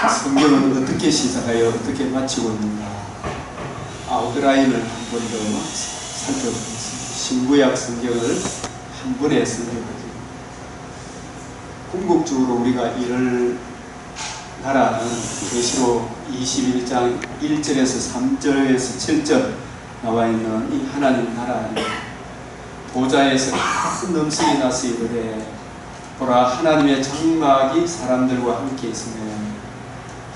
성경은 어떻게 시작하여 어떻게 마치고 있는가 아웃라인을 한 번 더 살펴보겠습니다. 신구약 성경을 한 번에 살펴보겠습니다. 궁극적으로 우리가 이를 나라는 계시록 21장 1절에서 3절에서 7절 나와 있는 이 하나님 나라는 보좌에서 큰 음성이 나서 이르되 보라 하나님의 장막이 사람들과 함께 있으며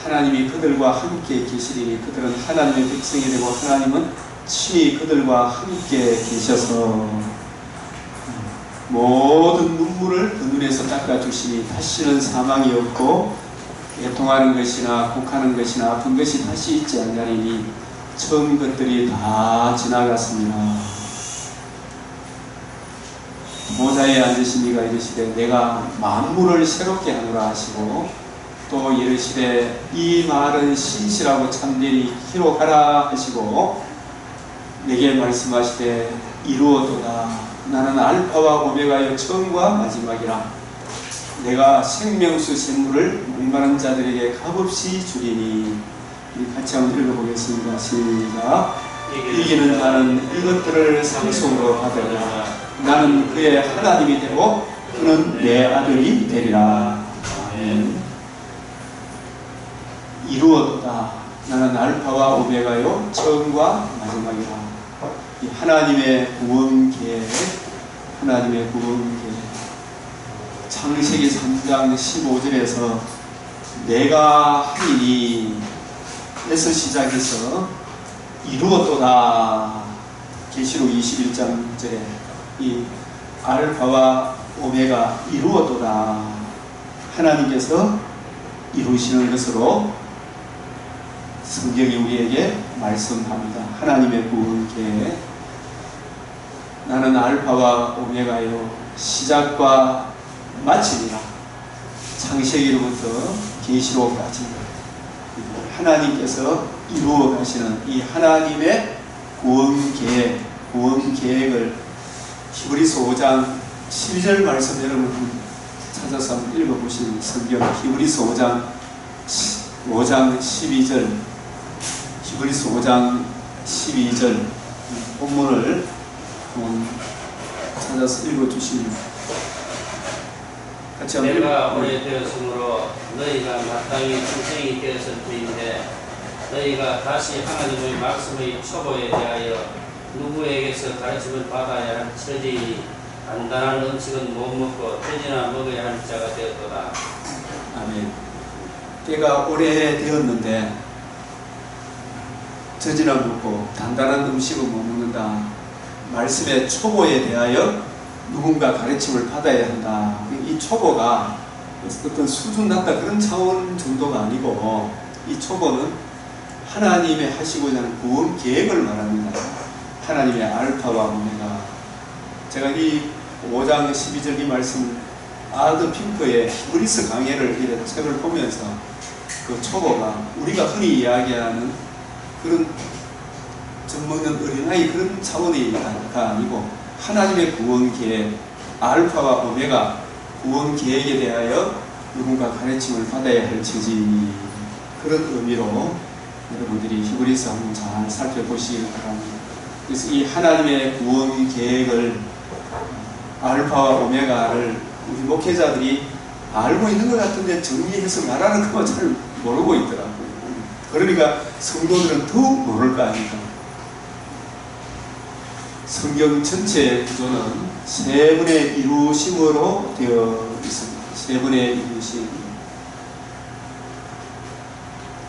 하나님이 그들과 함께 계시리니 그들은 하나님의 백성이 되고 하나님은 친히 그들과 함께 계셔서 모든 눈물을 그 눈에서 닦아주시니 다시는 사망이 없고 애통하는 것이나 곡하는 것이나 아픈 것이 다시 있지 않으리니 처음 것들이 다 지나갔습니다. 보좌에 앉으신 이가 이르시되 내가 만물을 새롭게 하노라 하시고 또 이르시되 이 말은 신실하고 참되니 기록하라 하시고 내게 말씀하시되 이루어도다 나는 알파와 오메가여 처음과 마지막이라 내가 생명수 샘물을 목마른 자들에게 값없이 주리니 같이 한번 읽어보겠습니다. 시작. 이기는 자는 이것들을 상속으로 받으리라 나는 그의 하나님이 되고 그는 내 아들이 되리라. 아멘. 이루어도다 나는 알파와 오메가요 처음과 마지막이라. 이 하나님의 구원 계획, 하나님의 구원 계획. 창세기 3장 15절에서 내가 하리니 에서 시작해서 이루었도다. 계시록 21장절에 이 알파와 오메가 이루었도다. 하나님께서 이루시는 것으로 성경이 우리에게 말씀합니다. 하나님의 구원 계획. 나는 알파와 오메가요 시작과 마침이라. 창세기로부터 계시록까지 하나님께서 이루어 가시는 이 하나님의 구원 계획을 히브리서 5장 12절 말씀 여러분 찾아서 한번 읽어보시는 성경 히브리서 5장 12절 히브리서 5장 12절 본문을 한번 찾아서 읽어주시면 같이 한번 내가 오래되었으므로 너희가 마땅히 충성이 되었을 터인데 너희가 다시 하나님의 말씀의 초보에 대하여 누구에게서 가르침을 받아야 할 처지이니 단단한 음식은 못 먹고 돼지나 먹어야 할 자가 되었도다. 아멘. 때가 오래되었는데 젖이나 먹고 단단한 음식은 못 먹는다. 말씀의 초보에 대하여 누군가 가르침을 받아야 한다. 이 초보가 어떤 수준 낮다 그런 차원 정도가 아니고 이 초보는 하나님의 하시고자 하는 구원 계획을 말합니다. 하나님의 알파와 오메가. 제가 이 5장 12절 이 말씀 아드 핑크의 히브리서 강해를 이런 책을 보면서 그 초보가 우리가 흔히 이야기하는 그런 젖먹는 어린아이 그런 차원이가 아니고 하나님의 구원 계획, 알파와 오메가 구원 계획에 대하여 누군가 가르침을 받아야 할 처지니 그런 의미로 여러분들이 히브리서 한번 잘 살펴보시기 바랍니다. 그래서 이 하나님의 구원 계획을 알파와 오메가를 우리 목회자들이 알고 있는 것 같은데 정리해서 말하는 거 잘 모르고 있더라고요. 그러니까 성도들은 더욱 모를 거 아닙니까? 성경 전체의 구조는 세 분의 이루심으로 되어 있습니다. 세 분의 이루심.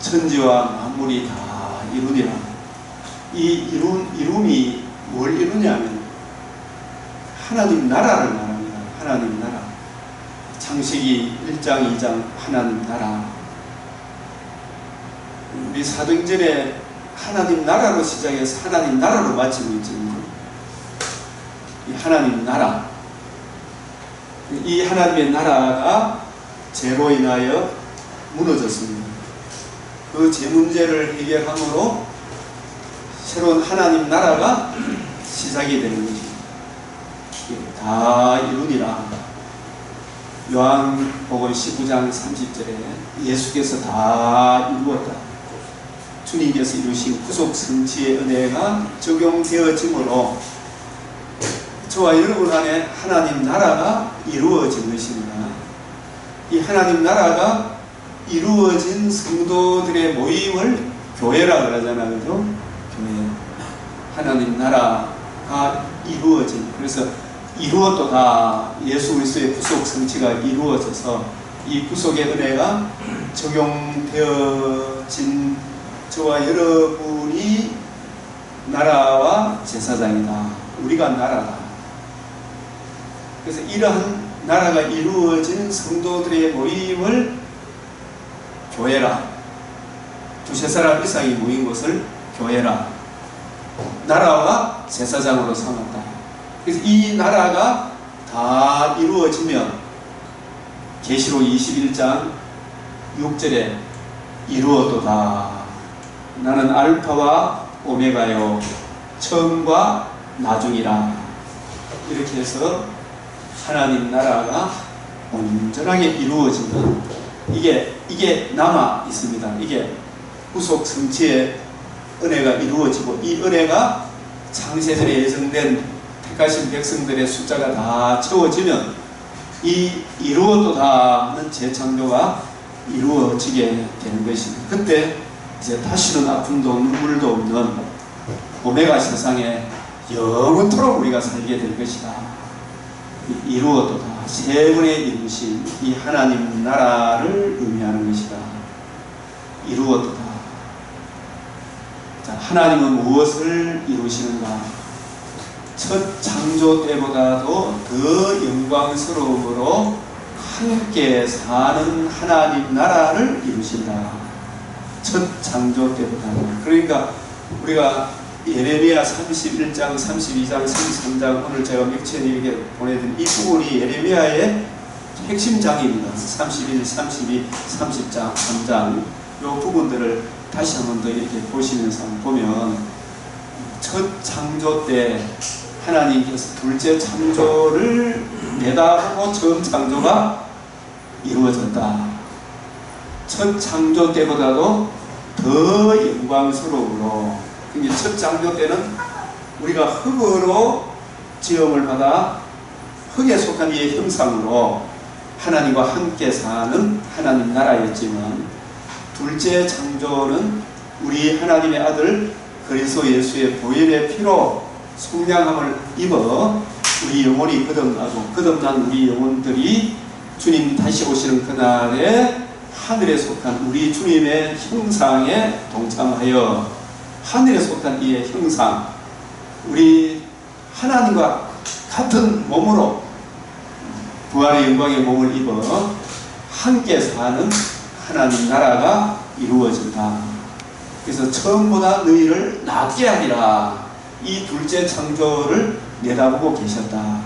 천지와 만물이 다 이루니라. 이 이룸이 뭘 이루냐면 하나님 나라를 말합니다. 하나님 나라. 창세기 1장 2장 하나님 나라. 우리 사도행전에 하나님 나라로 시작해서 하나님 나라로 마치고 있잖아요. 이 하나님 나라. 이 하나님의 나라가 죄로 인하여 무너졌습니다. 그 죄 문제를 해결함으로 새로운 하나님 나라가 시작이 되는 것입니다. 다 이루니라. 요한복음 19장 30절에 예수께서 다 이루었다. 주님께서 이루신 구속 성취의 은혜가 적용되어짐으로 저와 여러분 안에 하나님 나라가 이루어진 것입니다. 이 하나님 나라가 이루어진 성도들의 모임을 교회라 그러잖아요. 그죠? 교회. 하나님 나라가 이루어진, 그래서 이루었도다. 예수 그리스도의 구속 성취가 이루어져서 이 구속의 은혜가 적용되어진 저와 여러분이 나라와 제사장이다. 우리가 나라다. 그래서 이러한 나라가 이루어진 성도들의 모임을 교회라, 두세 사람 이상이 모인 것을 교회라, 나라와 제사장으로 삼았다. 그래서 이 나라가 다 이루어지면 계시록 21장 6절에 이루어도다. 나는 알파와 오메가요 처음과 나중이라. 이렇게 해서 하나님 나라가 온전하게 이루어지면 이게 남아 있습니다. 이게 구속 성취의 은혜가 이루어지고, 이 은혜가 창세전에 예정된 택하신 백성들의 숫자가 다 채워지면 이 이루어도다 하는 재창조가 이루어지게 되는 것입니다. 그때 이제 다시는 아픔도 눈물도 없는 오메가 세상에 영원토록 우리가 살게 될 것이다. 이루어도다. 세 번의 이루신 이 하나님 나라를 의미하는 것이다. 이루어도다. 자, 하나님은 무엇을 이루시는가? 첫 창조 때보다도 더 영광스러움으로 함께 사는 하나님 나라를 이루신다. 첫 창조 때보다는. 그러니까 우리가 예레미야 31장, 32장, 33장 오늘 제가 맥천에게 보내드린 이 부분이 예레미야의 핵심 장입니다. 31, 32, 30장, 3장 이 부분들을 다시 한번 더 이렇게 보시면서 보면 첫 창조 때 하나님께서 둘째 창조를 내다보고 처음 창조가 이루어졌다. 첫 창조 때보다도 더 영광스러움으로. 첫 창조 때는 우리가 흙으로 지음을 받아 흙에 속한 이의 형상으로 하나님과 함께 사는 하나님 나라였지만, 둘째 창조는 우리 하나님의 아들 그리스도 예수의 보혈의 피로 속량함을 입어 우리 영혼이 거듭난 우리 영혼들이 주님 다시 오시는 그날에 하늘에 속한 우리 주님의 형상에 동참하여 하늘에 속한 이의 형상, 우리 하나님과 같은 몸으로 부활의 영광의 몸을 입어 함께 사는 하나님 나라가 이루어진다. 그래서 처음보다 너희를 낫게 하리라. 이 둘째 창조를 내다보고 계셨다.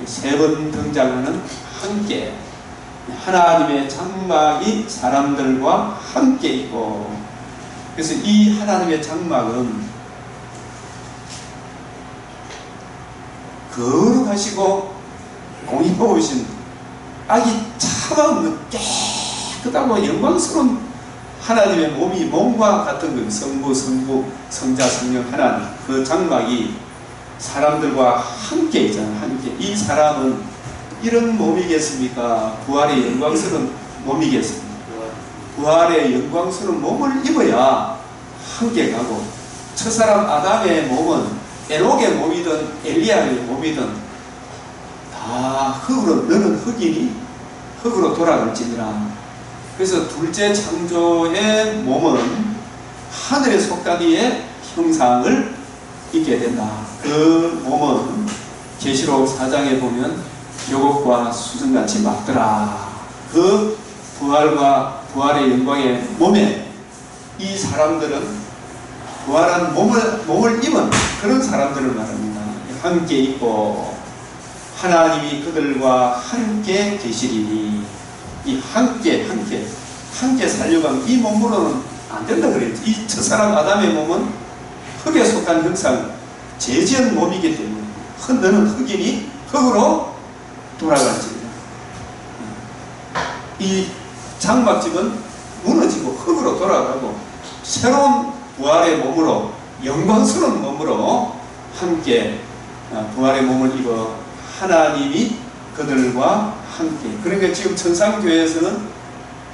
세 번 등장하는 함께, 하나님의 장막이 사람들과 함께 있고, 그래서 이 하나님의 장막은 거룩하시고 공의로우신 아기 참 깨끗하고 영광스러운 하나님의 몸과 같은 그 성부, 성부, 성자, 성령 하나님, 그 장막이 사람들과 함께 있잖아요. 함께. 이 사람은 이런 몸이겠습니까? 부활의 영광스러운 몸이겠습니까? 부활의 영광스러운 몸을 입어야 함께 가고, 첫사람 아담의 몸은 에녹의 몸이든 엘리야의 몸이든 다 흙으로, 너는 흙이니 흙으로 돌아갈지니라. 그래서 둘째 창조의 몸은 하늘에 속다기의 형상을 입게 된다. 그 몸은 계시록 4장에 보면 묘곡과 수정같이 막더라. 그 부활과 부활의 영광의 몸에 이 사람들은 부활한 몸을 입은 그런 사람들을 말합니다. 함께 있고 하나님이 그들과 함께 계시리니, 이 함께 살려고 하면 이 몸으로는 안 된다 그랬죠. 이 첫사람 아담의 몸은 흙에 속한 형상, 죄지은 몸이기 때문에 너는 흙이니 흙으로 돌아갈지니라. 이 장막집은 무너지고 흙으로 돌아가고 새로운 부활의 몸으로 영광스러운 몸으로 함께 부활의 몸을 입어 하나님이 그들과 함께. 그러니까 지금 천상교회에서는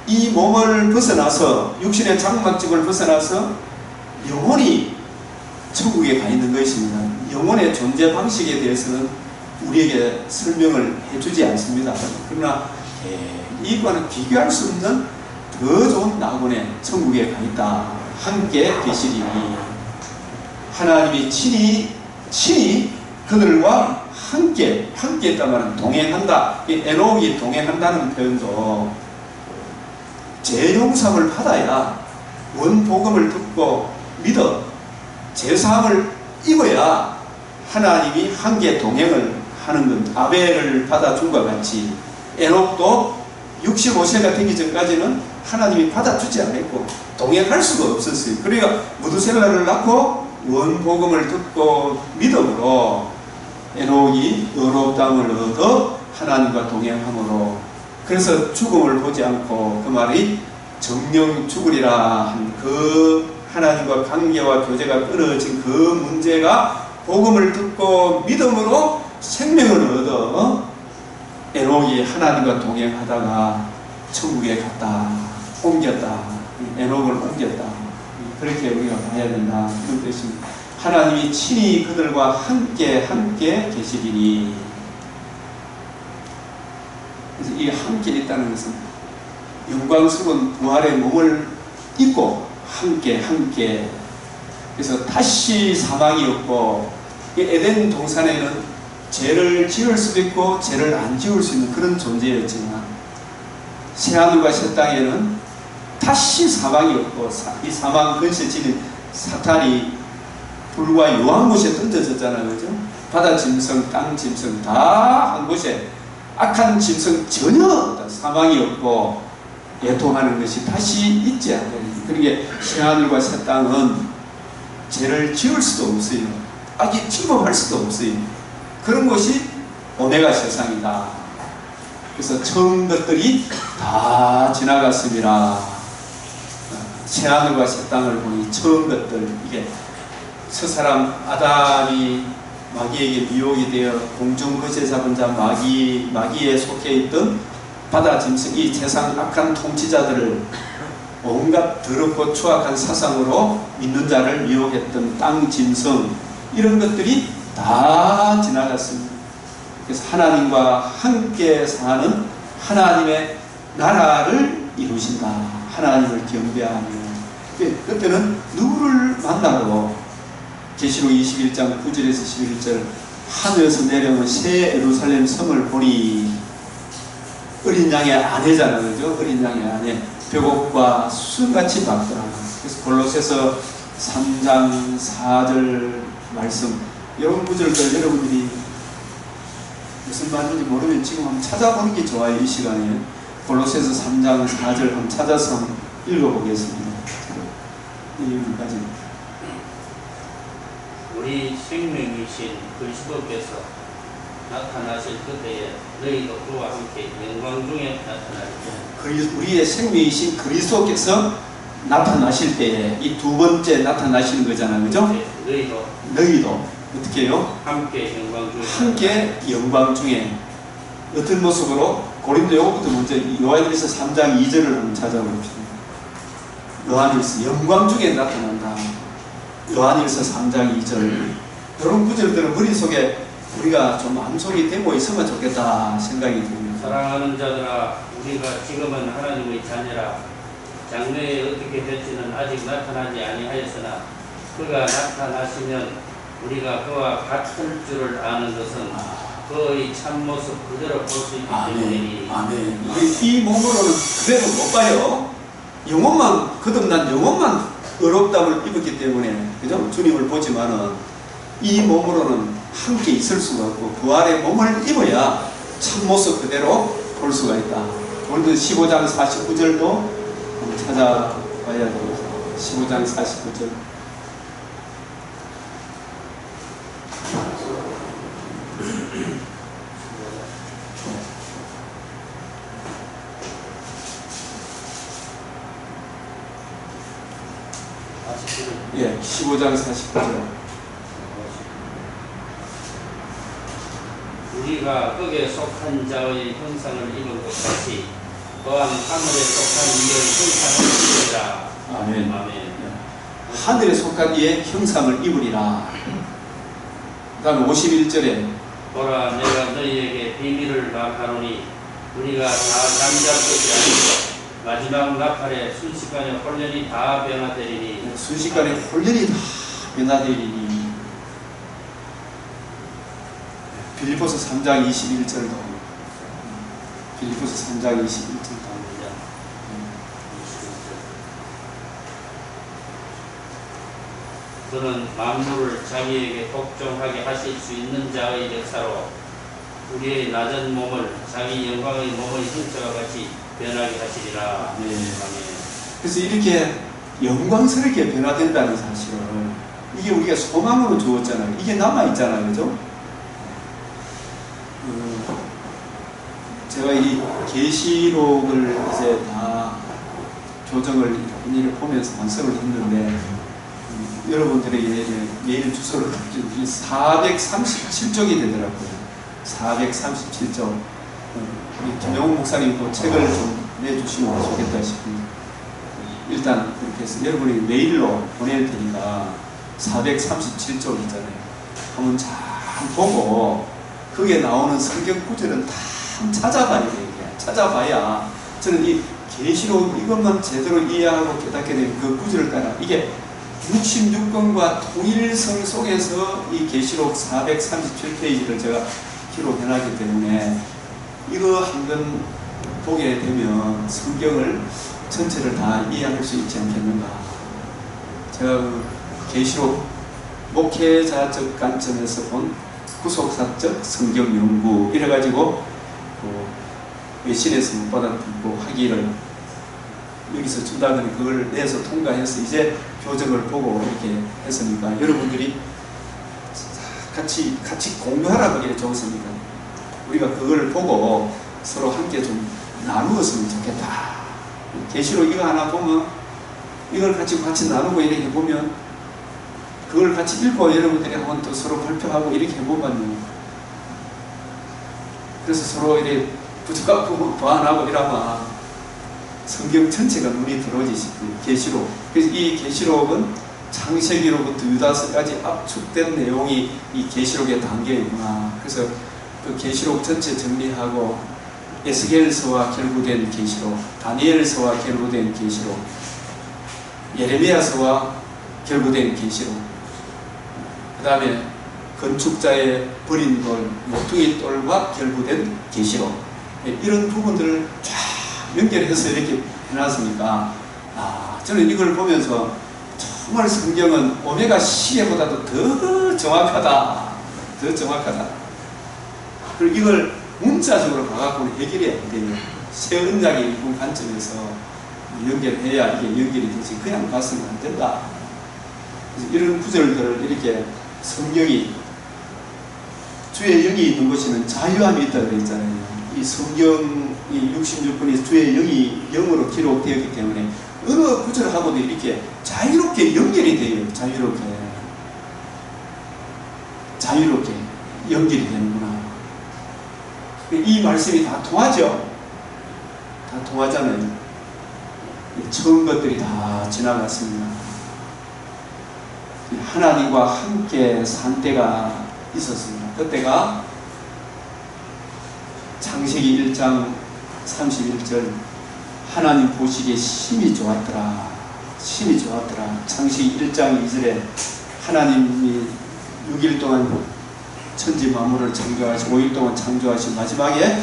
이 몸을 벗어나서 육신의 장막집을 벗어나서 영혼이 천국에 가 있는 것입니다. 영혼의 존재 방식에 대해서는 우리에게 설명을 해주지 않습니다. 그러나 이과는 비교할 수 없는 더 좋은 낙원에 천국에 가 있다. 함께 계시리니 하나님이 친히 그들과 함께 했단 말은 동행한다. 이 에녹이 동행한다는 표현도 재용상을 받아야 원복음을 듣고 믿어 제사함을 입어야 하나님이 함께 동행을 하는 것. 아벨을 받아준과 같이 에녹도 65세가 되기 전까지는 하나님이 받아주지 않았고 동행할 수가 없었어요. 그러니까 무두셀라를 낳고 원복음을 듣고 믿음으로 에녹이 의롭다함을 얻어 하나님과 동행함으로, 그래서 죽음을 보지 않고 그 말이 정령 죽으리라 한 그 하나님과 관계와 교제가 끊어진 그 문제가 복음을 듣고 믿음으로 생명을 얻어 에녹이 하나님과 동행하다가 천국에 갔다, 옮겼다, 에녹을 옮겼다. 그렇게 우리가 봐야 된다. 그런 뜻입니다. 하나님이 친히 그들과 함께 계시리니. 그래서 이 함께 있다는 것은 영광스러운 부활의 몸을 입고 함께. 그래서 다시 사망이 없고, 에덴 동산에는 죄를 지을 수도 있고 죄를 안 지을 수 있는 그런 존재였지만 새하늘과 새 땅에는 다시 사망이 없고, 이 사망 근세 지닌 사탄이 불과 요한 곳에 던져졌잖아요. 그죠? 바다 짐승, 땅 짐승 다 한 곳에 악한 짐승 전혀 사망이 없고 애통하는 것이 다시 있지 않아요. 그러니까 새하늘과 새 땅은 죄를 지을 수도 없어요. 악이 침범할 수도 없어요. 그런 것이 오메가 세상이다. 그래서 처음 것들이 다 지나갔습니다. 새하늘과 새 땅을 보니 처음 것들, 이게 첫사람 아담이 마귀에게 미혹이 되어 공중 거제 잡은 자 마귀에 속해 있던 바다 짐승, 이 세상 악한 통치자들을 온갖 더럽고 추악한 사상으로 믿는 자를 미혹했던 땅 짐승, 이런 것들이 다 지나갔습니다. 그래서 하나님과 함께 사는 하나님의 나라를 이루신다. 하나님을 경배하며. 그때는 누구를 만나고, 계시록 21장 9절에서 11절, 하늘에서 내려온 새 예루살렘 성을 보니, 어린 양의 아내잖아요. 그죠? 어린 양의 아내. 벽옥과 술같이 밝더라. 그래서 골로새서 3장 4절 말씀, 이런 구절들 여러분들이 무슨 말인지 모르면 지금 한번 찾아보는 게 좋아요. 이 시간에 골로새서 3장 4절 한번 찾아서 한번 읽어보겠습니다. 이 부분까지. 우리 생명이신 그리스도께서 나타나실 그때에 너희도 그와 함께 영광 중에 나타나리라. 우리의 생명이신 그리스도께서 나타나실 때에, 이 두 번째 나타나시는 거잖아요. 그죠? 너희도 어떻게 해요? 함께 영광 중에. 함께 영광 중에. 어떤 모습으로? 고린도 요거부터 먼저 요한일서 3장 2절을 한번 찾아봅시다. 요한일서 영광 중에 나타난다. 요한일서 3장 2절. 이런 구절들은 머릿속에 우리가 좀 암송이 되고 있으면 좋겠다 생각이 듭니다. 사랑하는 자들아, 우리가 지금은 하나님의 자녀라. 장래에 어떻게 될지는 아직 나타나지 아니하였으나 그가 나타나시면 우리가 그와 같을 줄을 아는 것은 그의 참모습 그대로 볼 수 있기 때문이니. 아멘. 이 몸으로는 그대로 못 봐요. 영혼만, 거듭난 영혼만 의롭다함을 입었기 때문에, 그죠? 주님을 보지만은 이 몸으로는 함께 있을 수가 없고, 부활의 몸을 입어야 참모습 그대로 볼 수가 있다. 오늘도 15장 49절도 한번 찾아봐야 됩니다. 15장 49절. 49절. 예, 15장 49절. 우리가 흙에 속한 자의 형상을 입은 것 같이 또한 하늘에 속한 이의 형상을 입으리라. 아멘. 아멘. 하늘에 속한 이의 형상을 입으리라. 그 다음에 51절에 보라, 내가 너희에게 비밀을 말하노니 우리가 다 잠잘 것이 아니고 마지막 나팔에 순식간에 홀연히 다 변화되리니. 순식간에 홀연히 다 변화되리니. 빌립보서 3장 21절도 빌립보서 3장 21절도 그는 만물을 자기에게 복종하게 하실 수 있는 자의 역사로 우리의 낮은 몸을 자기 영광의 몸의 형체와 같이 변하게 하시리라. 네. 아멘. 그래서 이렇게 영광스럽게 변화된다는 사실을 이게 우리가 소망으로 주었잖아요. 이게 남아있잖아요. 그죠? 제가 이 계시록을 이제 다 교정을 일일이 보면서 완성을 했는데 여러분들에게 메일 주소를 437쪽이 되더라고요. 437쪽. 우리 김영훈 목사님도 책을 좀 내주시면 좋겠다 싶습니다. 일단 그렇게 해서 여러분이 메일로 보낼 테니까 437쪽 있잖아요. 한번 잘 보고 거기에 나오는 성경 구절은 다 찾아봐야 돼요. 찾아봐야 저는 이 계시록 이것만 제대로 이해하고 깨닫게 되면 그 구절을 따라 이게 66권과 통일성 속에서 이 계시록 437페이지를 제가 기록해놨기 때문에 이거 한번 보게 되면 성경을 전체를 다 이해할 수 있지 않겠는가. 제가 그 계시록 목회자적 관점에서 본 구속사적 성경 연구 이래가지고 외신에서 못 받았던 그 학위를 여기서 준다더니 그걸 내서 통과해서 이제 교정을 보고 이렇게 했으니까 여러분들이 같이 공유하라고 이렇게 적었습니다. 우리가 그걸 보고 서로 함께 좀 나누었으면 좋겠다. 계시록 이거 하나 보면 이걸 같이 나누고 이렇게 보면 그걸 같이 읽고 여러분들이 한번 또 서로 발표하고 이렇게 해보면요. 그래서 서로 이렇게 부축하고 보완하고 이러면 성경 전체가 눈이 들어오지 싶어요. 계시록. 그래서 이 계시록은 창세기로부터 유다서까지 압축된 내용이 이 계시록의 단계이구나. 그래서 그 계시록 전체 정리하고 에스겔서와 결부된 계시록, 다니엘서와 결부된 계시록, 예레미야서와 결부된 계시록, 그 다음에 건축자의 버린 돌, 모퉁이 돌과 결부된 계시록, 이런 부분들을 쫙 연결해서 이렇게 해놨으니까 저는 이걸 보면서 정말 성경은 오메가 시계보다도 더 정확하다. 더 정확하다. 그리고 이걸 문자적으로 봐갖고는 해결이 안 돼요. 새 언약의 일본 관점에서 연결해야 이게 연결이 되지. 그냥 봐서는 안 된다. 그래서 이런 구절들을 이렇게 성경이 주의 영이 있는 곳에는 자유함이 있다고 그랬잖아요. 이 성경이 66권이 주의 영이 영으로 기록되었기 때문에 어느 구절하고도 이렇게 자유롭게 연결이 돼요. 자유롭게 연결이 되는구나. 이 말씀이 다 통하죠. 다 통하잖아요. 처음 것들이 다 지나갔습니다. 하나님과 함께 산 때가 있었습니다. 그때가 창세기 1장 31절 하나님 보시기에 심히 좋았더라. 심히 좋았더라. 창세기 1장 2절에 하나님이 6일 동안 천지 만물을 창조하시고 5일 동안 창조하신 마지막에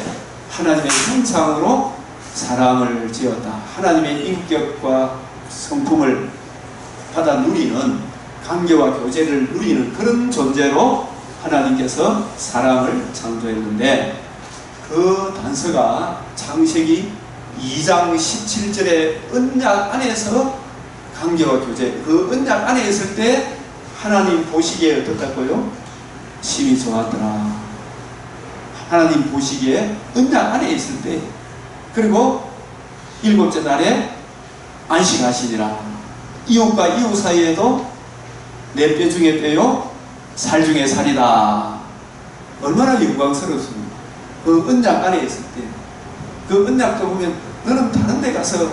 하나님의 형상으로 사람을 지었다. 하나님의 인격과 성품을 받아 누리는 관계와 교제를 누리는 그런 존재로 하나님께서 사람을 창조했는데 그 단서가 창세기 2장 17절의 언약 안에서 관계와 교제, 그 언약 안에 있을 때 하나님 보시기에 어떻다고요? 심히 좋았더라. 하나님 보시기에 언약 안에 있을 때, 그리고 일곱째 날에 안식하시니라. 이웃과 이웃 사이에도 내 뼈 중에 뼈요 살 중에 살이다. 얼마나 영광스럽습니까? 그 언약 안에 있을 때 그 언약도 보면 너는 다른 데 가서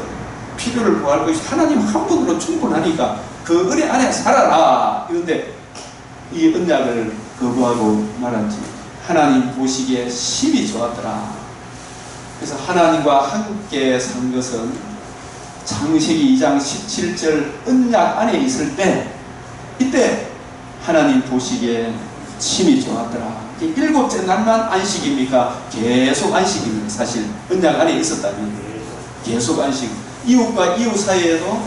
필요를 구할 것이 하나님 한 분으로 충분하니까 그 은혜 안에 살아라. 그런데 이 언약을 거부하고 말았지. 하나님 보시기에 심히 좋았더라. 그래서 하나님과 함께 산 것은 창세기 2장 17절 언약 안에 있을 때 이때 하나님 보시기에 심히 좋았더라. 일곱째 날만 안식입니까? 계속 안식입니다. 사실 언약 안에 있었다면 계속 안식. 이웃과 이웃 사이에도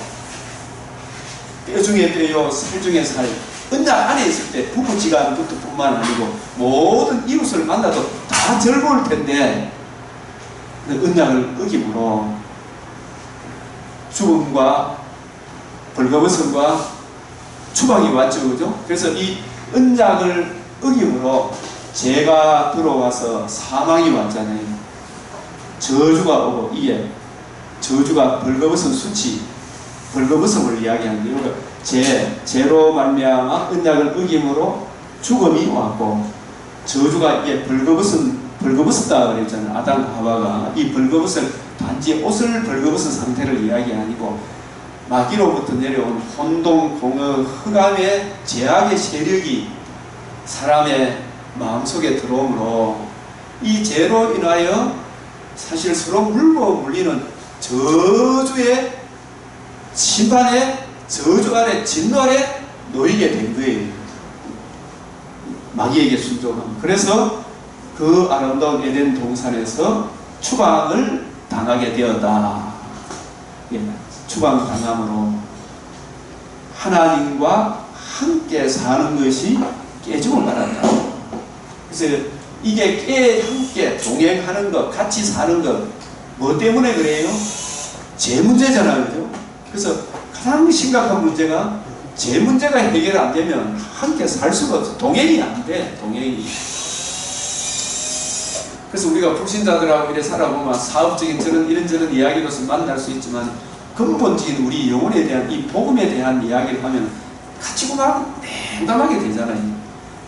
뼈 중에 뼈요 살 중에 살. 언약 안에 있을 때 부부지간 뿐만 아니고 모든 이웃을 만나도 다 즐거울 텐데 언약을 어김으로 죽음과 벌거벗음과 추방이 왔죠. 그죠? 그래서 이 언약을 어김으로 죄가 들어와서 사망이 왔잖아요. 저주가 오고, 이게 저주가 벌거벗은 수치, 벌거벗음을 이야기하는데요. 죄로 말미암아 언약을 어김으로 죽음이 왔고, 저주가 이게 벌거벗었다 그랬잖아요. 아담과 하와가. 이 벌거벗을 단지 옷을 벌거벗은 상태를 이야기 아니고 마귀로부터 내려온 혼동, 공허, 흑암의 죄악의 세력이 사람의 마음속에 들어오므로 이 죄로 인하여 사실 서로 물리는 저주의 심판의 저주 아래 진노 아래 놓이게 된 거예요. 마귀에게 순종함. 그래서 그 아름다운 에덴 동산에서 추방을 당하게 되었다. 추방당함으로 하나님과 함께 사는 것이 깨짐을 받았다. 그래서 이게 함께 동행하는 것, 같이 사는 것, 뭐 때문에 그래요? 죄 문제잖아요. 그죠? 그래서 가장 심각한 문제가 죄 문제가 해결 안 되면 함께 살 수가 없어. 동행이 안 돼. 동행이. 그래서 우리가 불신자들하고 이렇게 살아보면 사업적인 이런저런 이야기로서 만날 수 있지만 근본적인 우리 영혼에 대한 이 복음에 대한 이야기를 하면 같이 그만 냉담하게 되잖아요.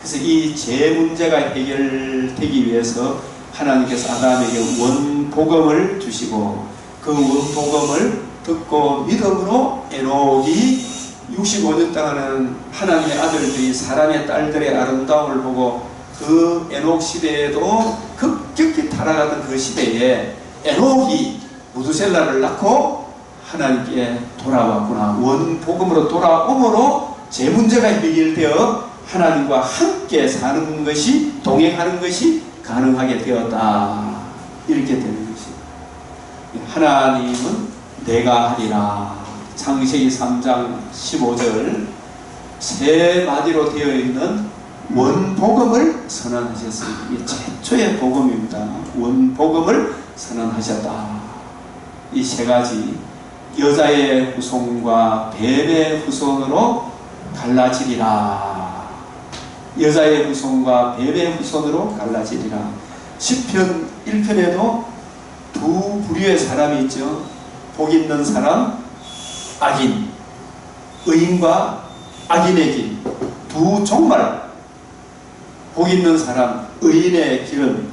그래서 이 죄 문제가 해결되기 위해서 하나님께서 아담에게 원복음을 주시고 그 원복음을 듣고 믿음으로 에녹이 65년 동안은 하나님의 아들들이 사람의 딸들의 아름다움을 보고 그 에녹 시대에도 급격히 타락하던 그 시대에 에녹이 무두셀라를 낳고 하나님께 돌아왔구나. 원복음으로 돌아옴으로 제 문제가 해결되어 하나님과 함께 사는 것이, 동행하는 것이 가능하게 되었다. 이렇게 되는 것이. 하나님은 내가 하리라. 창세기 3장 15절 세 마디로 되어 있는 원복음을 선언하셨습니다. 이게 최초의 복음입니다. 원복음을 선언하셨다. 이 세 가지 여자의 후손과 뱀의 후손으로 갈라지리라. 여자의 후손과 뱀의 후손으로 갈라지리라. 시편 1편에도 두 부류의 사람이 있죠. 복 있는 사람, 악인. 의인과 악인의 길. 두 종말. 복 있는 사람, 의인의 길은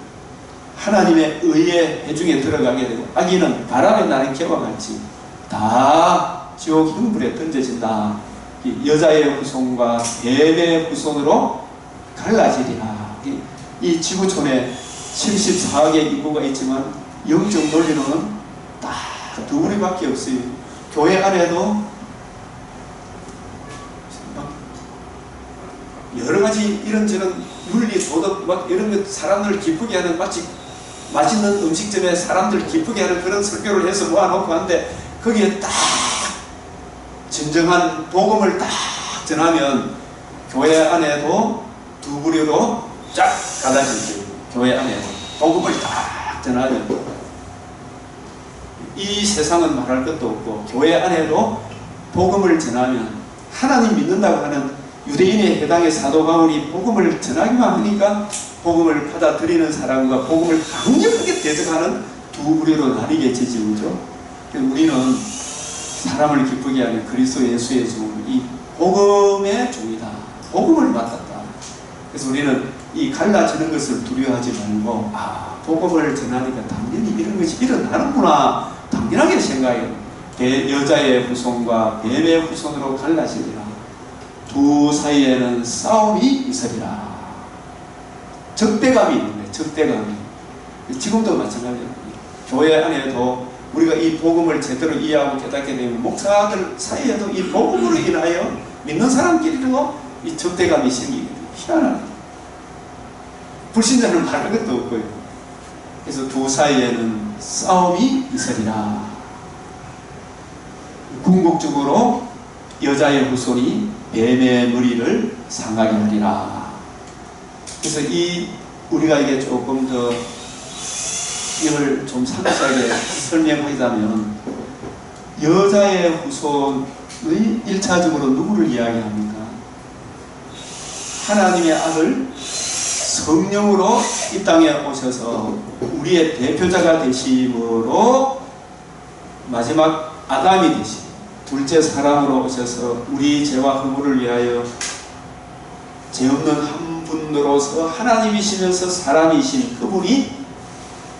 하나님의 의의 회중에 들어가게 되고 악인은 바람에 나는 개와 같이 다 지옥 흉불에 던져진다. 여자의 후손과 뱀의 후손으로 갈라지리라. 이 지구촌에 74억의 인구가 있지만 영적 논리로는 딱 두 부류밖에 없어요. 교회 안에도 여러 가지 이런저런 윤리, 도덕, 막 이런 것 사람들을 기쁘게 하는, 마치 맛있는 음식점에 사람들 기쁘게 하는 그런 설교를 해서 모아놓고 하는데 거기에 딱 진정한 복음을 딱 전하면 교회 안에도 두 부류로 쫙 갈라지죠. 교회 안에도 복음을 딱 전하면 이 세상은 말할 것도 없고 교회 안에도 복음을 전하면 하나님 믿는다고 하는 유대인의 해당의 사도 바울이 복음을 전하기만 하니까 복음을 받아들이는 사람과 복음을 강력하게 대적하는 두 부류로 나뉘게 되죠. 그죠? 우리는 사람을 기쁘게 하는 그리스도 예수의 종, 이 복음의 종이다. 복음을 맡았다. 그래서 우리는 이 갈라지는 것을 두려워하지 말고, 복음을 전하니까 당연히 이런 것이 일어나는구나 당연하게 생각해요. 여자의 후손과 뱀의 후손으로 갈라지리라. 두 사이에는 싸움이 있으리라. 적대감이 있는데, 적대감이. 지금도 마찬가지예요. 교회 안에도 우리가 이 복음을 제대로 이해하고 깨닫게 되면 목사들 사이에도 이 복음으로 인하여 믿는 사람끼리도 이 적대감이 생기거든요. 희한하네. 불신자는 말할 것도 없고요. 그래서 두 사이에는 싸움이 있으리라. 궁극적으로 여자의 후손이 뱀의 머리를 상하게 하리라. 그래서 우리가 이게 조금 더 이걸 좀 상세하게 설명하자면, 여자의 후손의 1차적으로 누구를 이야기합니까? 하나님의 아들 성령으로 이 땅에 오셔서 우리의 대표자가 되심으로 마지막 아담이 되시고, 둘째 사람으로 오셔서 우리 죄와 허물을 위하여 죄 없는 한 분으로서 하나님이시면서 사람이신 그분이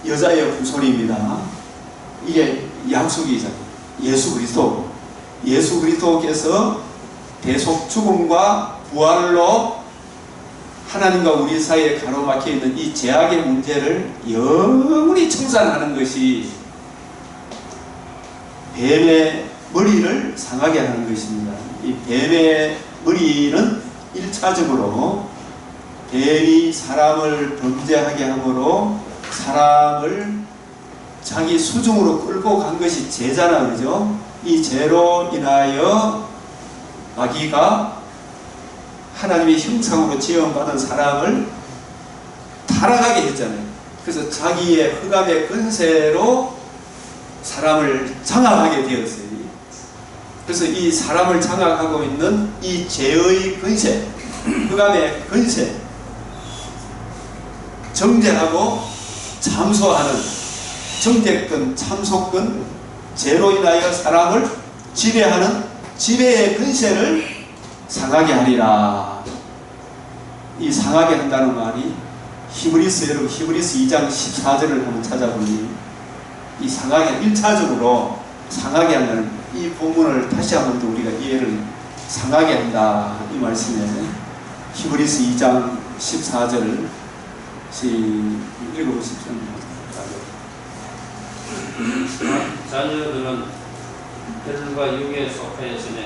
여자의 후손입니다. 이게 약속이잖아요. 예수 그리스도. 예수 그리스도께서 대속 죽음과 부활로 하나님과 우리 사이에 가로막혀 있는 이 죄악의 문제를 영원히 청산하는 것이 뱀의 머리를 상하게 하는 것입니다. 이 뱀의 머리는 1차적으로 뱀이 사람을 범죄하게 함으로 사람을 자기 수중으로 끌고 간 것이 죄잖아, 그죠? 이 죄로 인하여 마귀가 하나님의 형상으로 지음받은 사람을 타락하게 했잖아요. 그래서 자기의 흑암의 권세로 사람을 장악하게 되었어요. 그래서 이 사람을 장악하고 있는 이 죄의 권세, 흑암의 권세, 정죄하고 참소하는 정죄권, 참소권, 죄로 인하여 사람을 지배하는 지배의 권세를 상하게 하리라. 이 상하게 한다는 말이 여러분 히브리서 2장 14절을 한번 찾아보니 이 상하게 1차적으로 상하게 한다는 이 본문을 다시 한번 더 우리가 이해를 상하게 한다 이 말씀에 히브리서 2장 14절 읽어보십시오. 자녀들은 혈과 육에 속하였으며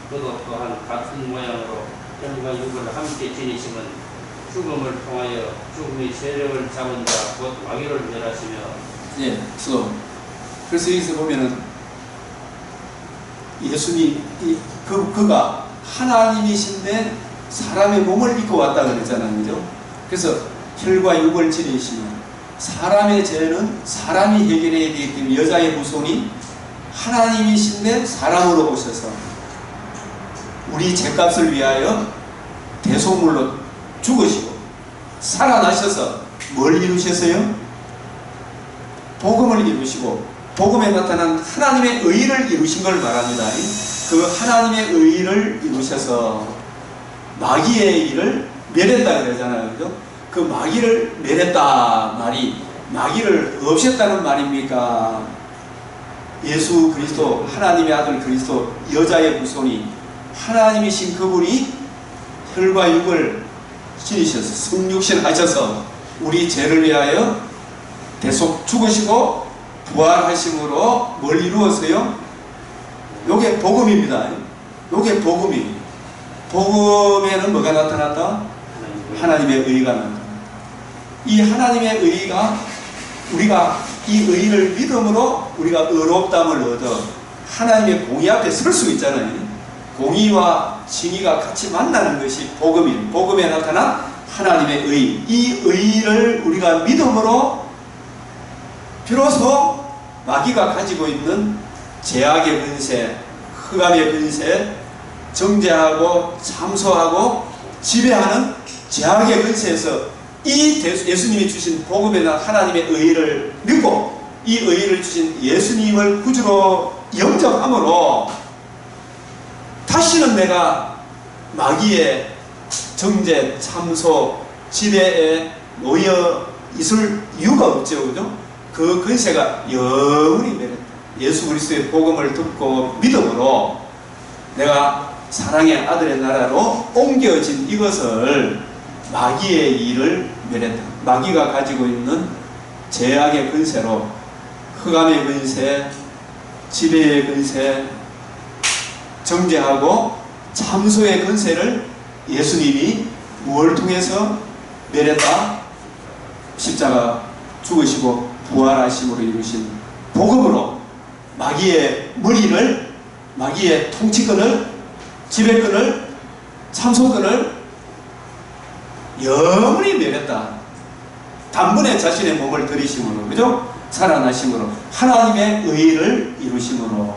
그도 또한 같은 모양으로 혈과 육을 함께 지니심은 죽음을 통하여 죽음의 세력을 잡은 자 곧 마귀를 멸하시며. 예, 그래서 여기서 보면은 예수님 그가 하나님이신데 사람의 몸을 입고 왔다 그랬잖아요, 그죠? 그래서 혈과 육을 지니시면 사람의 죄는 사람이 해결해야 되기 때문에 여자의 후손이 하나님이신데 사람으로 오셔서 우리 죄값을 위하여 대속물로 죽으시고 살아나셔서 뭘 이루셨어요? 복음을 이루시고 복음에 나타난 하나님의 의를 이루신 걸 말합니다. 그 하나님의 의를 이루셔서 마귀의 일을 멸했다 그러잖아요, 그죠? 그 마귀를 멸했다 말이 마귀를 없앴다는 말입니까? 예수 그리스도 하나님의 아들 그리스도 여자의 후손이 하나님이신 그분이 혈과 육을 지니셔서 성육신 하셔서 우리 죄를 위하여 대속 죽으시고 부활하심으로 뭘 이루었어요? 요게 복음입니다. 요게 복음이. 복음에는 뭐가 나타났다? 하나님의 의가 나타났다. 이 하나님의 의가 우리가 이 의를 믿음으로 우리가 의롭다함을 얻어 하나님의 공의 앞에 설 수 있잖아요. 공의와 진의가 같이 만나는 것이 복음이에요. 복음에 나타난 하나님의 의. 이 의를 우리가 믿음으로 비로소 마귀가 가지고 있는 죄악의 권세, 흑암의 권세, 정죄하고 참소하고 지배하는 죄악의 권세에서 이 예수님이 주신 복음에 대한 하나님의 의를 믿고 이 의를 주신 예수님을 구주로 영접함으로 다시는 내가 마귀의 정죄, 참소, 지배에 놓여 있을 이유가 없죠. 그죠? 그 근세가 영원히 매렸다. 예수 그리스도의 복음을 듣고 믿음으로 내가 사랑의 아들의 나라로 옮겨진 이것을 마귀의 일을 멸했다. 마귀가 가지고 있는 죄악의 근세로 흑암의 근세, 지배의 근세, 정죄하고 참소의 근세를 예수님이 무엇을 통해서 멸했다? 십자가 죽으시고 부활하심으로 이루신 복음으로 마귀의 머리를, 마귀의 통치권을, 지배권을, 참소권을 영원히 멸했다. 단번에 자신의 몸을 들이심으로, 그죠? 살아나심으로 하나님의 의를 이루심으로.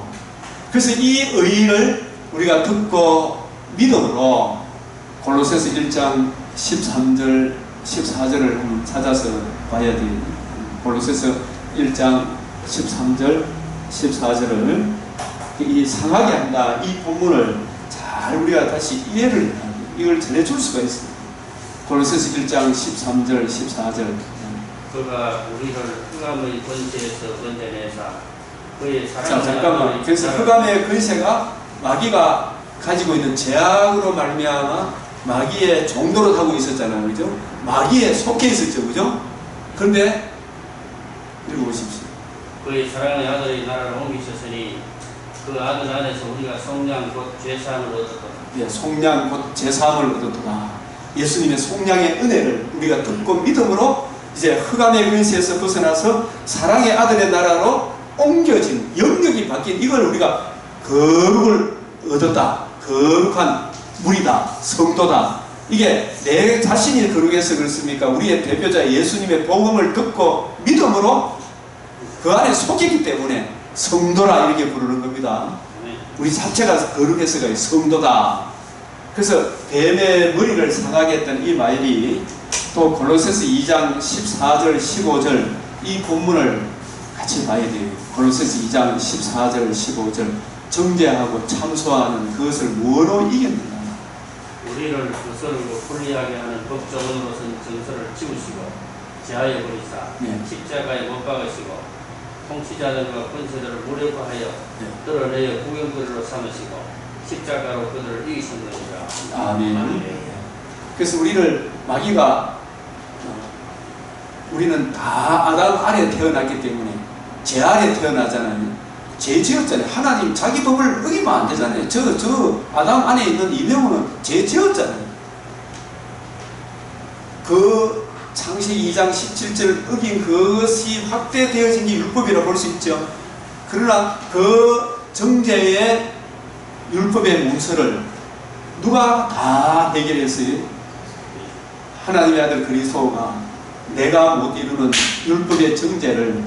그래서 이 의를 우리가 듣고 믿음으로 골로새서 1장 13절 14절을 한번 찾아서 봐야 돼요. 골로새서 1장 13절 14절을 이 상하게 한다. 이 본문을 잘 우리가 다시 이해를 해야 돼요. 이걸 전해줄 수가 있습니다. 골로새서 1장 13절 14절 그가 우리를 흑암의 권세에서 건져내사 그의 자, 사랑하는 잠깐만. 그래서 흑암의 근세가 마귀가 가지고 있는 죄악으로 말미암아 마귀의 종도를 하고 있었잖아요. 그죠? 마귀에 속해 있었죠. 그죠? 그런데 읽어보십시오. 그의 사랑의 아들의 나라를 옮기셨으니 그 아들 안에서 우리가 속량 곧 죄사함을 얻었다. 예, 속량 곧 제사함을 얻었구나. 예수님의 속량의 은혜를 우리가 듣고 믿음으로 이제 흑암의 근세에서 벗어나서 사랑의 아들의 나라로 옮겨진 영역이 바뀐 이걸 우리가 거룩을 얻었다. 거룩한 물이다. 성도다. 이게 내 자신이 거룩해서 그렇습니까? 우리의 대표자 예수님의 복음을 듣고 믿음으로 그 안에 속했기 때문에 성도라 이렇게 부르는 겁니다. 우리 자체가 거룩해서가 성도다. 그래서 뱀의 머리를 상하게 했던 이 말이 또 골로새서 2장 14절 15절 이 본문을 같이 봐야 돼요. 골로새서 2장 14절 15절 정죄하고 참소하는 그것을 뭐로 이겼는가? 우리를 거스르고 불리하게 하는 법조문으로선 정서를 지우시고 제하여 버리사 네. 십자가에 못 박으시고 통치자들과 권세들을 무력화하여 네. 끌어내어 구경거리로 삼으시고 십자가로 그들을 이기셨느니라. 아멘. 그래서 우리를 마귀가 우리는 다 아담 아래 태어났기 때문에 죄 아래 태어나잖아요. 죄 지었잖아요. 하나님 자기 법을 어기면 안 되잖아요. 저 아담 안에 있는 이명호는 죄 지었잖아요. 그 창세기 2장 17절 어긴 그것이 확대되어진 게 율법이라고 볼 수 있죠. 그러나 그 정죄의 율법의 문서를 누가 다 해결했어요? 하나님의 아들 그리스도가 내가 못 이루는 율법의 정죄를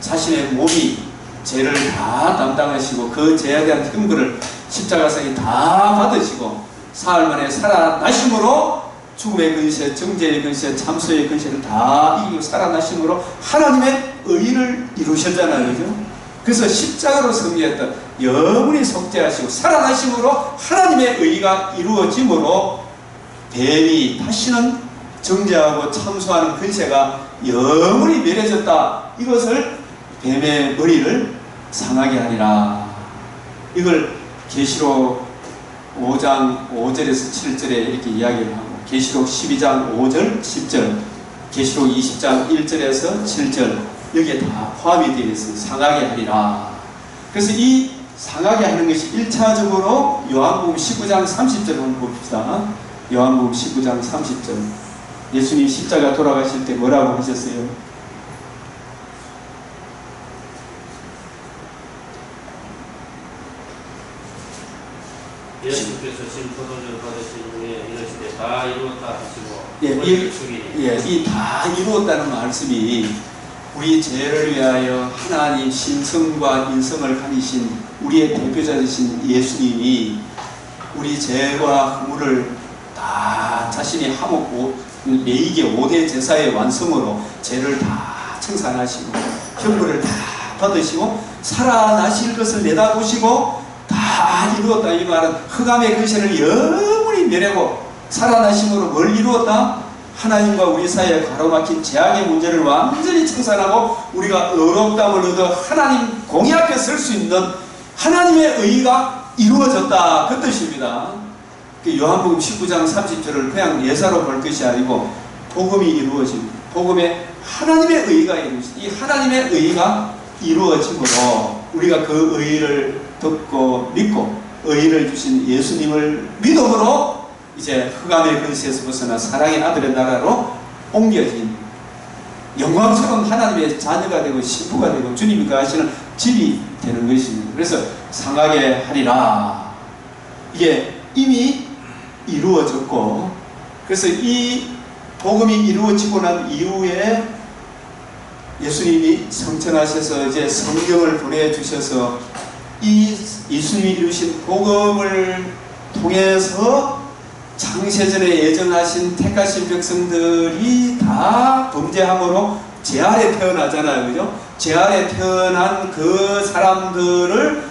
자신의 몸이 죄를 다 담당하시고 그 죄에 대한 흠결을 십자가상에 다 받으시고 사흘 만에 살아나심으로 죽음의 근세, 정죄의 근세, 참소의 근세를 다 이기고 살아나심으로 하나님의 의를 이루셨잖아요. 그죠? 그래서 십자가로 승리했던 영원히 속죄하시고 살아나심으로 하나님의 의가 이루어짐으로 뱀이 다시는 정죄하고 참소하는 근세가 영원히 멸해졌다. 이것을 뱀의 머리를 상하게 하리라. 이걸 계시록 5장 5절에서 7절에 이렇게 이야기를 하고 계시록 12장 5절 10절 계시록 20장 1절에서 7절 여기에 다 포함이 되어 있어요. 상하게 하리라. 그래서 이 상하게 하는 것이 1차적으로 요한복음 19장 30절 한번 봅시다. 요한복음 19장 30절 예수님 십자가 돌아가실 때 뭐라고 하셨어요? 예수께서 신포도주를 받으신 후에 이르시되 다 이루었다 하시고 이 다 이루었다는 말씀이 우리 죄를 위하여 하나님 신성과 인성을 가지신 우리의 대표자 되신 예수님이 우리 죄와 허물을 다 자신이 하목고 매이게 5대 제사의 완성으로 죄를 다 청산하시고 형벌을 다 받으시고 살아나실 것을 내다보시고 다 이루었다. 이 말은 흑암의 근세를 영원히 멸하고 살아나심으로 뭘 이루었다? 하나님과 우리 사이에 가로막힌 죄악의 문제를 완전히 청산하고 우리가 의롭다함을 얻어 하나님 공의 앞에 설 수 있는 하나님의 의가 이루어졌다. 그 뜻입니다. 요한복음 19장 30절을 그냥 예사로 볼 것이 아니고 복음이 이루어진, 복음에 하나님의 의가 이루어진, 이 하나님의 의가 이루어짐으로 우리가 그 의를 듣고 믿고 의를 주신 예수님을 믿음으로 이제 흑암의 근세에서 벗어나 사랑의 아들의 나라로 옮겨진 영광스러운 하나님의 자녀가 되고 신부가 되고 주님이 거하시는 집이 되는 것입니다. 그래서 상하게 하리라. 이게 이미 이루어졌고, 그래서 이 복음이 이루어지고 난 이후에 예수님이 성천하셔서 이제 성경을 보내주셔서 이 예수님이 이루신 복음을 통해서 창세전에 예정하신 택하신 백성들이 다 범죄함으로 죄 아래 태어나잖아요. 그죠? 죄 아래 태어난 그 사람들을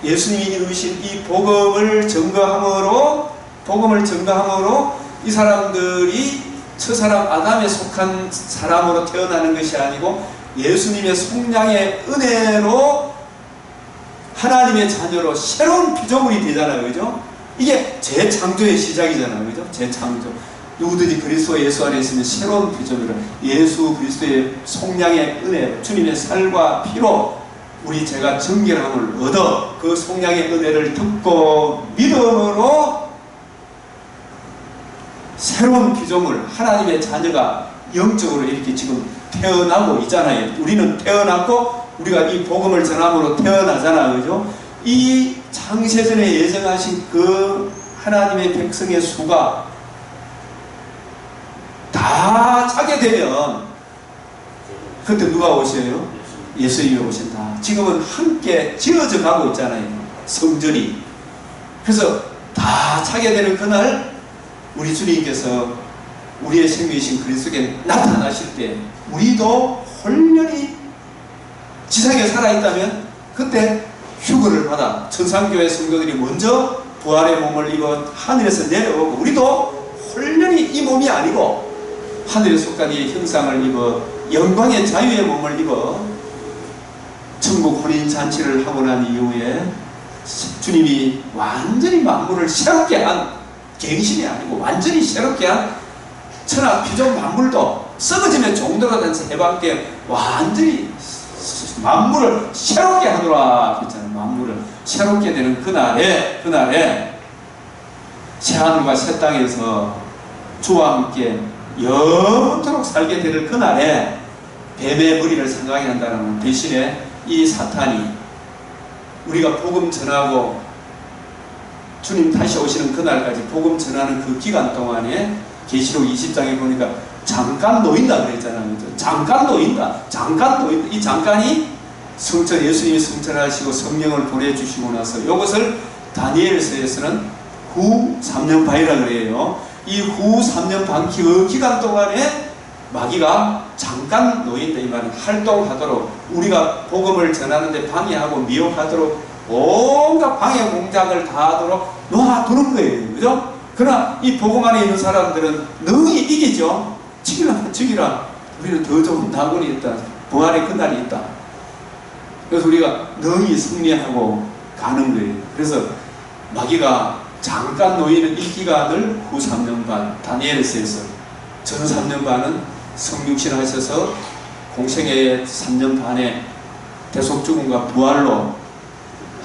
예수님이 이루신 이 복음을 증거함으로 이 사람들이 첫사람 아담에 속한 사람으로 태어나는 것이 아니고 예수님의 속량의 은혜로 하나님의 자녀로 새로운 피조물이 되잖아요. 그죠? 이게 재창조의 시작이잖아요. 그죠? 재창조. 누구든지 그리스도 예수 안에 있으면 새로운 피조물이라. 예수 그리스도의 속량의 은혜, 주님의 살과 피로 우리 죄가 정결함을 얻어 그 속량의 은혜를 듣고 믿음으로 새로운 피조물, 하나님의 자녀가 영적으로 이렇게 지금 태어나고 있잖아요. 우리는 태어났고 우리가 이 복음을 전함으로 태어나잖아요. 그죠? 이 창세전에 예정하신 그 하나님의 백성의 수가 다 차게 되면 그때 누가 오셔요? 예수님이 오신다. 지금은 함께 지어져 가고 있잖아요. 성전이. 그래서 다 차게 되는 그날 우리 주님께서 우리의 생명이신 그리스도께 나타나실 때 우리도 홀연히 지상에 살아있다면 그때 휴거를 받아 천상교회 성도들이 먼저 부활의 몸을 입어 하늘에서 내려오고 우리도 홀연히 이 몸이 아니고 하늘에 속한 이 형상을 입어 영광의 자유의 몸을 입어 천국 혼인잔치를 하고 난 이후에 주님이 완전히 만물을 새롭게 한, 갱신이 아니고 완전히 새롭게 한 천하 피조 만물도 썩어지면 종도가 된 해방께 완전히 만물을 새롭게 하노라 했잖아요. 만물을 새롭게 되는 그날에 새하늘과 새 땅에서 주와 함께 영원토록 살게 되는 그날에 뱀의 머리를 생각하게 한다는 대신에 이 사탄이 우리가 복음 전하고 주님 다시 오시는 그날까지 복음 전하는 그 기간 동안에 계시록 20장에 보니까 잠깐 놓인다 그랬잖아요. 잠깐 놓인다. 이 잠깐이 성천, 예수님이 성천하시고 성령을 보내주시고 나서 이것을 다니엘서에서는 후 3년 반이라 그래요. 이 후 3년 반 그 기간 동안에 마귀가 잠깐 놓인다. 이 말은 활동하도록 우리가 복음을 전하는데 방해하고 미혹하도록 온갖 방해 공작을 다 하도록 놓아두는 거예요. 그죠? 그러나 이 복음 안에 있는 사람들은 능히 이기죠. 죽이라. 우리는 더 좋은 낙원이 있다. 부활의 그날이 있다. 그래서 우리가 능히 승리하고 가는 거예요. 그래서 마귀가 잠깐 놓이는 이 기간을 후 3년 반, 다니엘서에서 전 3년 반은 성육신 하셔서 공생애의 3년 반에 대속죽음과 부활로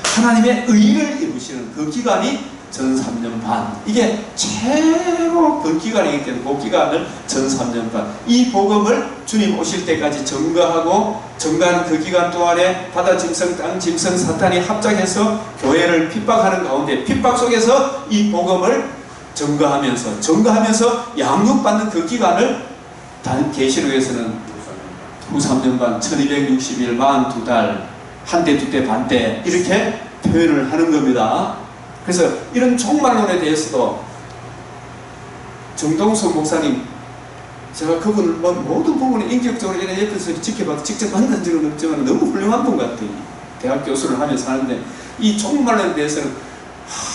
하나님의 의를 이루시는 그 기간이 전 3년 반. 이게 최고 그 기간이기 때문에 그 기간을 전 3년 반. 이 복음을 주님 오실 때까지 증거하는 그 기간 동안에 바다 짐승, 땅 짐승, 사탄이 합작해서 교회를 핍박하는 가운데 핍박 속에서 이 복음을 증거하면서 양육받는 그 기간을 계시록에서는 후 3년 반, 1260일, 42달, 한때, 두때, 반때 이렇게 표현을 하는 겁니다. 그래서 이런 종말론에 대해서도 정동석 목사님, 제가 그분을 모든 부분에 인격적으로 이런 옆에서 지켜봐도 직접 만난 적은 없지만 너무 훌륭한 분 같아요. 대학 교수를 하면서 하는데 이 종말론에 대해서는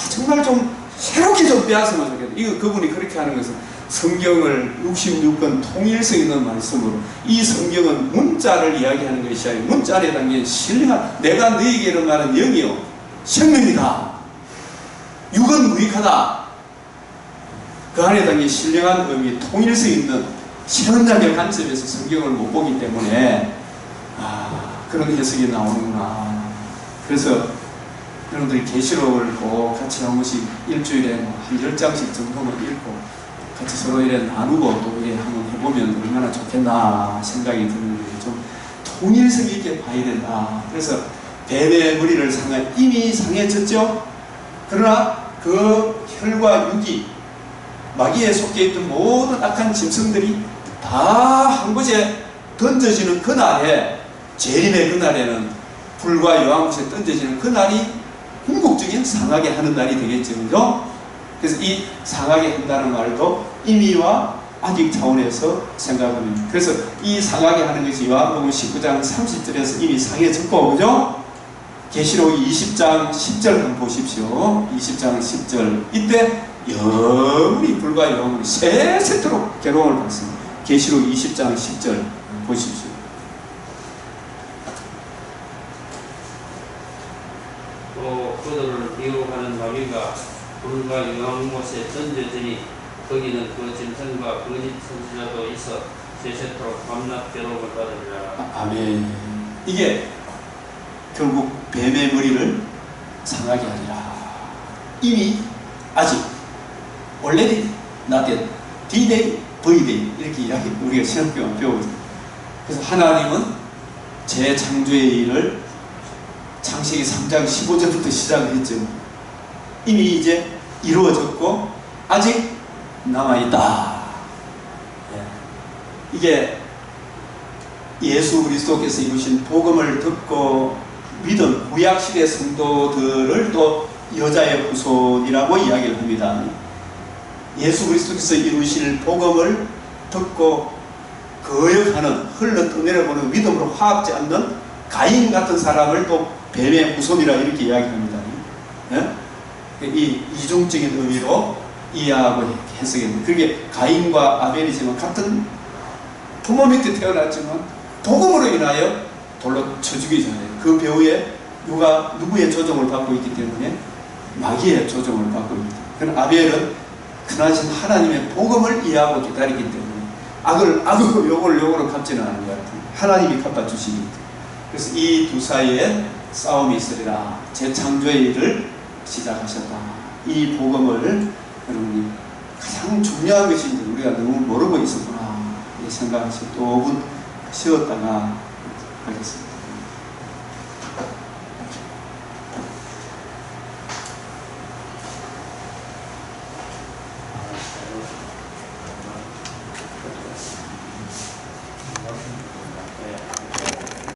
정말 좀 새롭게 좀 빼앗으면 좋겠다. 이거 그분이 그렇게 하는 것은 성경을 66권 통일성 있는 말씀으로 이 성경은 문자를 이야기하는 것이 아니라 문자 안에 담긴 신령한 내가 너에게 이런 말은 영이요 생명이다. 육은 무익하다. 그 안에 담긴 신령한 의미, 통일성 있는 신학의 관점에서 성경을 못 보기 때문에 그런 해석이 나오는구나. 그래서 여러분들이 계시록을 꼭 같이 한 번씩 일주일에 한 10장씩 정도만 읽고 같이 서로 이래 나누고 또 이래 한번 해보면 얼마나 좋겠나 생각이 드는 거예요. 좀 통일성 있게 봐야 된다. 그래서 뱀의 머리를 이미 상해졌죠. 그러나 그 혈과 육이 마귀에 속해 있던 모든 악한 짐승들이 다 한 곳에 던져지는 그날에, 재림의 그날에는 불과 여왕곳에 던져지는 그날이 궁극적인 상하게 하는 날이 되겠죠. 그죠? 그래서 이 상하게 한다는 말도 임의와 아직 차원에서 생각하면, 그래서 이 상하게 하는 것이 요한복음 19장 30절에서 이미 상해졌고, 그죠? 계시록 20장 10절 한번 보십시오. 20장 10절. 이때 영원히 불과 영원히 세세토록 괴로움을 받습니다. 계시록 20장 10절 보십시오. 또 그들을 미혹하는 마귀가 불과 유황 못에 던져지니 거기는 그 짐승과 거짓 선지자도 있어 세세토록 밤낮 괴로움을 받으리라. 아멘. 이게 결국 뱀의 머리를 상하게 하리라. 이미 아직 already not yet, D-Day, V-Day 이렇게 이야기 우리가 신학교만 배우거든요. 그래서 하나님은 재창조의 일을 창세기 3장 15절부터 시작을 했죠. 이미 이제 이루어졌고 아직 남아있다. 이게 예수 그리스도께서 이루신 복음을 듣고 믿은 구약시대 성도들을 또 여자의 후손이라고 이야기를 합니다. 예수 그리스도께서 이루실 복음을 듣고 거역하는, 흘러 떠내려보는 믿음으로 화합지 않는 가인 같은 사람을 또 뱀의 후손이라 이렇게 이야기합니다. 이 이중적인 의미로 이해하고 해석했는데, 그게 가인과 아벨이지만 같은 부모 밑에 태어났지만 복음으로 인하여 돌로 쳐 죽이잖아요. 그 배후에 누구의 조종을 받고 있기 때문에 마귀의 조종을 받고 있다. 그러나 아벨은 크나신 하나님의 복음을 이해하고 기다리기 때문에 악을 요걸로 갚지는 않은 것 같아요. 하나님이 갚아주시기 때문에. 그래서 이 두 사이에 싸움이 있으리라. 재창조의 일을 시작하셨다. 이 복음을 여러분이 가장 중요한 것이 우리가 너무 모르고 있었구나 생각하시고 5분 쉬었다가 하겠습니다.